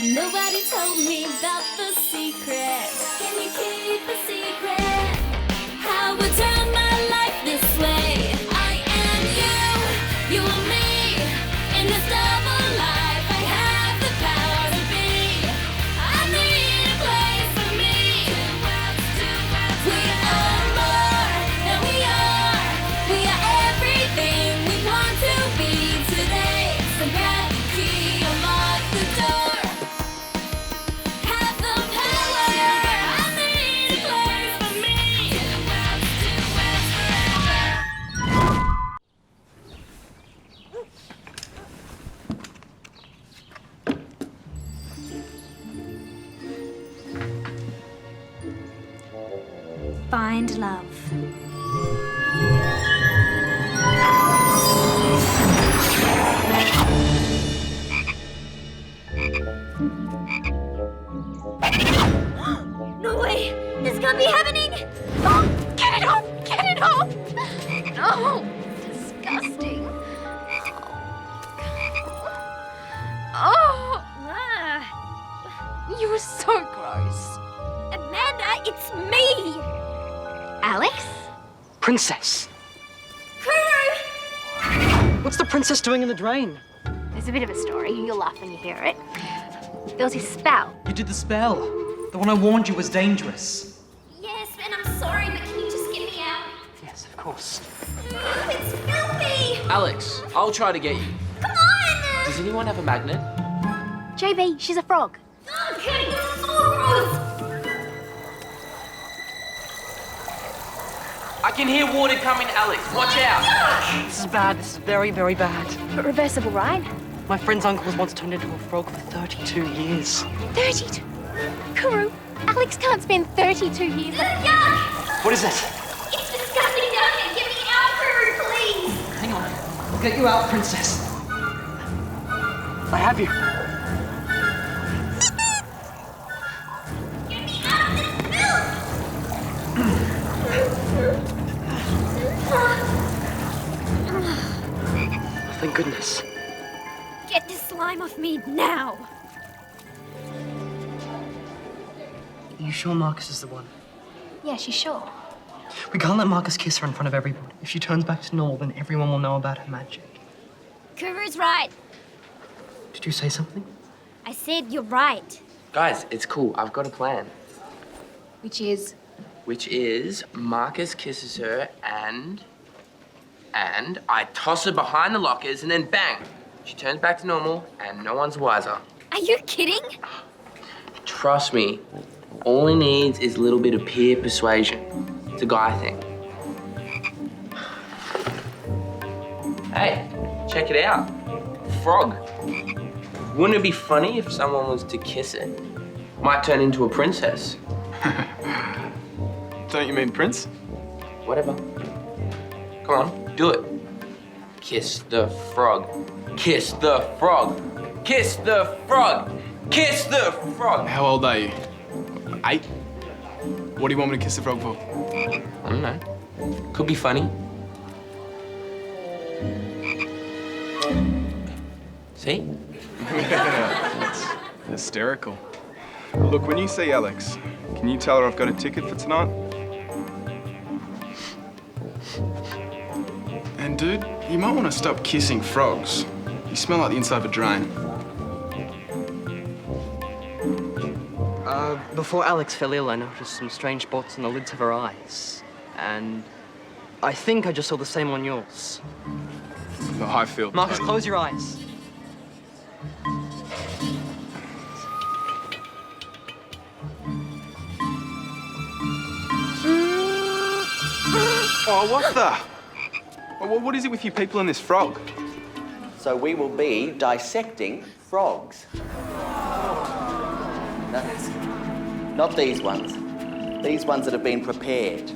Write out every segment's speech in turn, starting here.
Nobody told me about the secret. Can you keep a secret? How would turn my life this way? I am you are me. In this double life, I have the power to be. I need a place for me. We are more than we are. We are everything we want to be today. So grab the key, unlock the door. Have the power. I need a place for me. Find love. No way! This can't be happening! Oh, get it off! Get it off! No! Disgusting. Oh! You are so gross. Amanda, it's me! Alex? Princess! Kuru! What's the princess doing in the drain? There's a bit of a story. You'll laugh when you hear it. There was this spell. You did the spell. The one I warned you was dangerous. Yes, and I'm sorry, but can you just get me out? Yes, of course. It's filthy! Alex, I'll try to get you. Come on! Does anyone have a magnet? JB, she's a frog. Okay, this is so gross! I can hear water coming, Alex. Watch out. This is bad. This is very, very bad. But reversible, right? My friend's uncle was once turned into a frog for 32 years. 32. Kuru, Alex can't spend 32 years. Yuck! What is it? It's disgusting down here. Get me out, Kuru, please. Hang on. I'll get you out, princess. I have you. Get me out of this filth! Thank goodness. Get this slime off me now. Are you sure Marcus is the one? Yeah, she's sure. We can't let Marcus kiss her in front of everybody. If she turns back to normal, then everyone will know about her magic. Kuru's right. Did you say something? I said you're right. Guys, it's cool. I've got a plan. Which is? Which is Marcus kisses her and I toss her behind the lockers and then bang. She turns back to normal and no one's wiser. Are you kidding? Trust me, all he needs is a little bit of peer persuasion. It's a guy thing. Hey, check it out. Frog. Wouldn't it be funny if someone was to kiss it? Might turn into a princess. Don't you mean Prince? Whatever. Come on, do it. Kiss the frog. Kiss the frog. Kiss the frog. Kiss the frog. How old are you? 8? What do you want me to kiss the frog for? I don't know. Could be funny. See? That's hysterical. Look, when you see Alex, can you tell her I've got a ticket for tonight? And dude, you might want to stop kissing frogs. You smell like the inside of a drain. Before Alex fell ill, I noticed some strange spots on the lids of her eyes. And I think I just saw the same on yours. The high field. Marcus, close your eyes. Oh, what the? What is it with you people and this frog? So we will be dissecting frogs. Not these ones. These ones that have been prepared.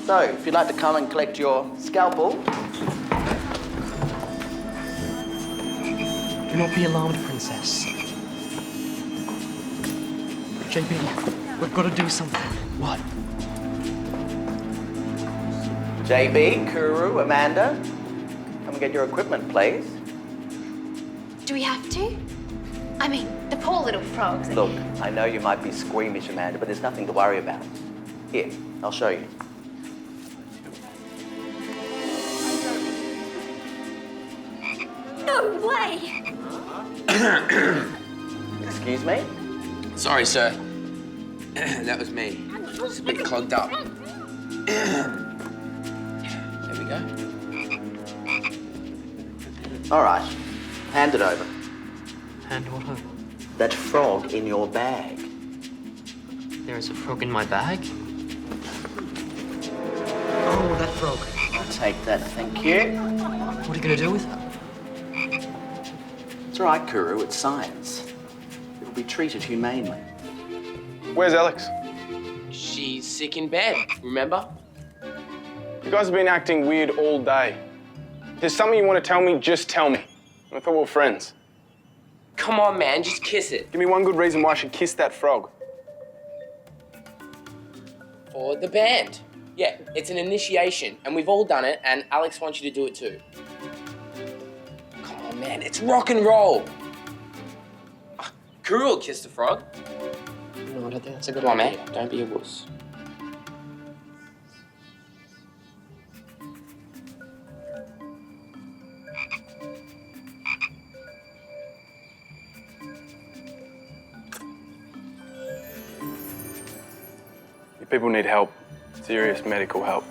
So, if you'd like to come and collect your scalpel. Do not be alarmed, Princess. JB, we've got to do something. What? JB, Kuru, Amanda, come and get your equipment, please. Do we have to? I mean, the poor little frogs. Look, I know you might be squeamish, Amanda, but there's nothing to worry about. Here, I'll show you. No way! Excuse me? Sorry, sir. That was me. It's a bit clogged up. There we go. All right, hand it over. And what over? That frog in your bag. There is a frog in my bag? Oh, that frog. I'll take that, thank you. What are you going to do with it? It's all right, Kuru, it's science. It'll be treated humanely. Where's Alex? She's sick in bed, remember? You guys have been acting weird all day. If there's something you want to tell me, just tell me. I thought we were friends. Come on, man, just kiss it. Give me one good reason why I should kiss that frog. For the band. Yeah, it's an initiation, and we've all done it, and Alex wants you to do it too. Come on, man, it's rock and roll. Kuru will kiss the frog. No, I don't think that's a good one, man. Don't be a wuss. You people need help. Serious medical help.